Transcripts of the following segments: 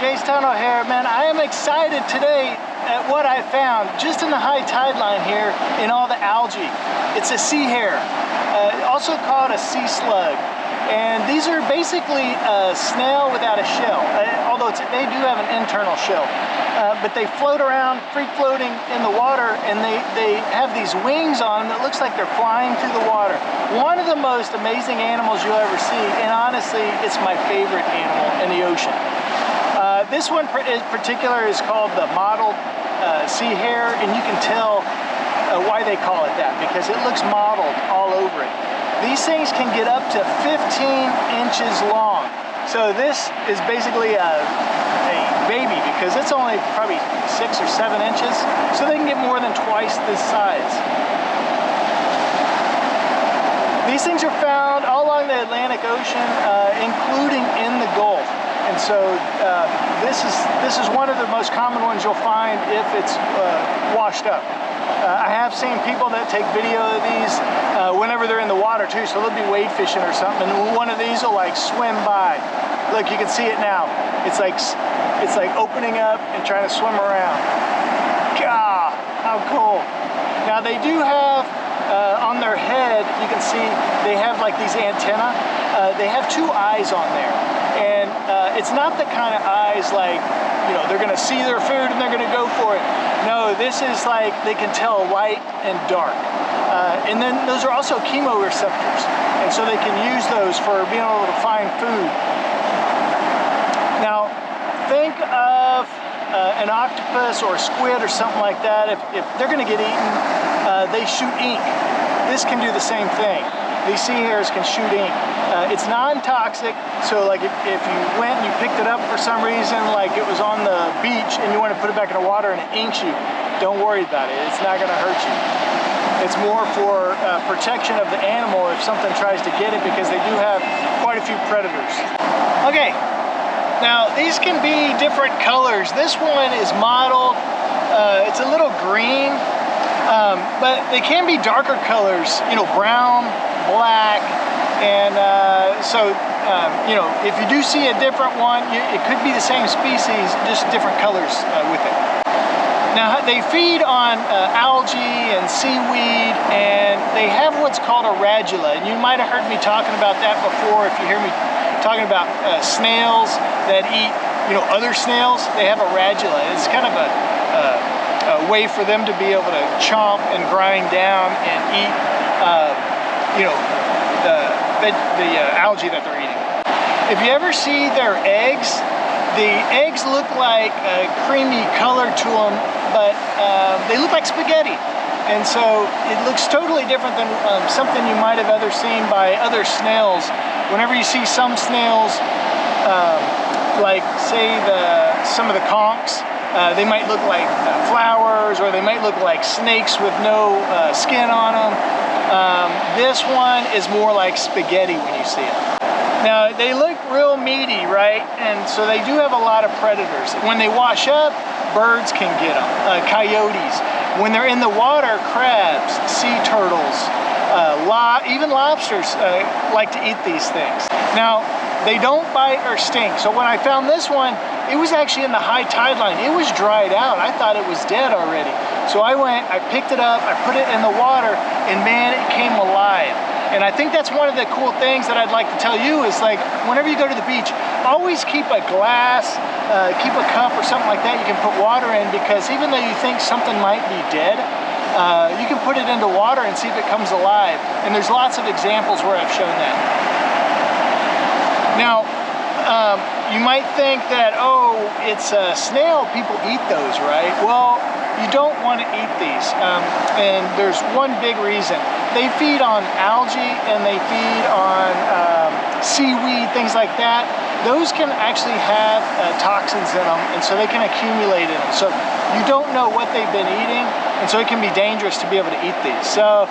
Jace Tunnell here. Man, I am excited today at what I found just in the high tide line here in all the algae. It's a sea hare, also called a sea slug. And these are basically a snail without a shell, although they do have an internal shell. But they float around, free floating in the water, and they have these wings on them that looks like they're flying through the water. One of the most amazing animals you'll ever see, and honestly, it's my favorite animal in the ocean. This one in particular is called the mottled sea hare, and you can tell why they call it that, because it looks mottled all over it. These things can get up to 15 inches long. So this is basically a baby because it's only probably 6 or 7 inches. So they can get more than twice this size. These things are found all along the Atlantic Ocean, including in the Gulf. And so this is one of the most common ones you'll find if it's washed up. I have seen people that take video of these whenever they're in the water too, so they'll be wade fishing or something, and one of these will like swim by. Look, you can see it now. It's like opening up and trying to swim around. God, how cool. Now they do have on their head, you can see they have like these antennae. They have 2 eyes on there, and it's not the kind of eyes like, you know, they're gonna see their food and they're gonna go for it. No, this is like they can tell light and dark. And then those are also chemoreceptors, and so they can use those for being able to find food. Now, think of an octopus or a squid or something like that. If they're gonna get eaten, they shoot ink. This can do the same thing. These sea hares can shoot ink. It's non-toxic, so like if you went and you picked it up for some reason, like it was on the beach and you want to put it back in the water and it inks you, don't worry about it. It's not going to hurt you. It's more for protection of the animal if something tries to get it, because they do have quite a few predators. Okay, now these can be different colors. This one is mottled. It's a little green, but they can be darker colors, you know, brown, black, and you know, if you do see a different one, it could be the same species, just different colors with it. Now they feed on algae and seaweed, and they have what's called a radula, and you might have heard me talking about that before. If you hear me talking about snails that eat, you know, other snails, they have a radula. It's kind of a way for them to be able to chomp and grind down and eat, you know, the algae that they're eating. If you ever see their eggs, the eggs look like a creamy color to them, but they look like spaghetti. And so it looks totally different than something you might have ever seen by other snails. Whenever you see some snails, like say some of the conchs, they might look like flowers, or they might look like snakes with no skin on them. This one is more like spaghetti when you see it. Now they look real meaty, right? And so they do have a lot of predators. When they wash up, birds can get them, coyotes. When they're in the water, crabs, sea turtles, even lobsters like to eat these things. Now, they don't bite or sting. So when I found this one, it was actually in the high tide line. It was dried out. I thought it was dead already. So I went, I picked it up, I put it in the water, and man, it came alive. And I think that's one of the cool things that I'd like to tell you is, like, whenever you go to the beach, always keep a glass, keep a cup or something like that you can put water in, because even though you think something might be dead, you can put it into water and see if it comes alive. And there's lots of examples where I've shown that. Now, you might think that, oh, it's a snail, people eat those, right? Well, you don't want to eat these, and there's one big reason. They feed on algae and they feed on seaweed, things like that. Those can actually have toxins in them, and so they can accumulate in them. So you don't know what they've been eating, and so it can be dangerous to be able to eat these. So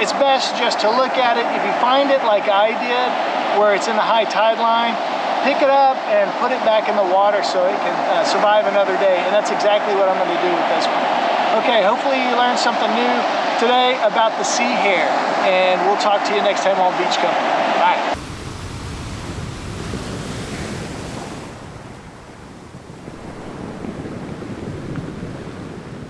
it's best just to look at it. If you find it like I did, where it's in the high tide line, pick it up and put it back in the water so it can survive another day. And that's exactly what I'm going to do with this one. Okay, hopefully you learned something new today about the sea hare, and we'll talk to you next time on Beachcombing. Bye.